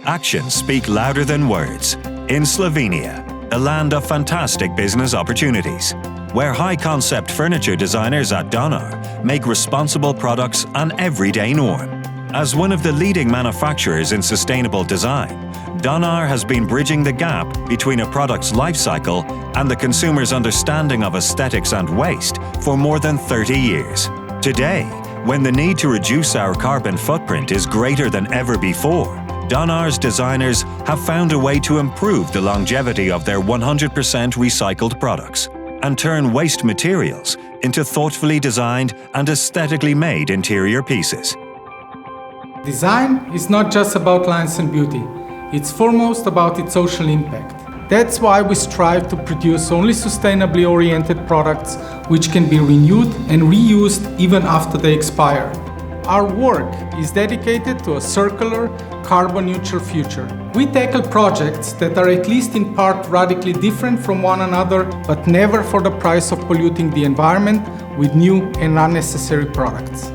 Actions speak louder than words. In Slovenia, a land of fantastic business opportunities, where high-concept furniture designers at Donar make responsible products an everyday norm. As one of the leading manufacturers in sustainable design, Donar has been bridging the gap between a product's life cycle and the consumer's understanding of aesthetics and waste for more than 30 years. Today, when the need to reduce our carbon footprint is greater than ever before, Donar's designers have found a way to improve the longevity of their 100% recycled products and turn waste materials into thoughtfully designed and aesthetically made interior pieces. Design is not just about lines and beauty, it's foremost about its social impact. That's why we strive to produce only sustainably oriented products which can be renewed and reused even after they expire. Our work is dedicated to a circular, carbon-neutral future. We tackle projects that are at least in part radically different from one another, but never for the price of polluting the environment with new and unnecessary products.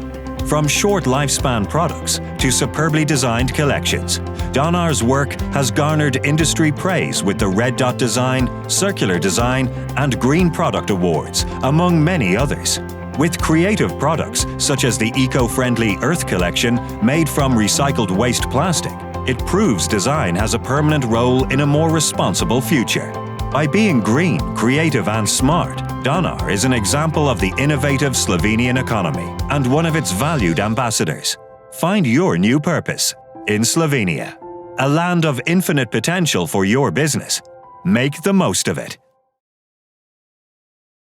From short lifespan products to superbly designed collections, Donar's work has garnered industry praise with the Red Dot Design, Circular Design, and Green Product Awards, among many others. With creative products such as the eco-friendly Earth Collection made from recycled waste plastic, it proves design has a permanent role in a more responsible future. By being green, creative and smart, Donar is an example of the innovative Slovenian economy and one of its valued ambassadors. Find your new purpose in Slovenia, a land of infinite potential for your business. Make the most of it.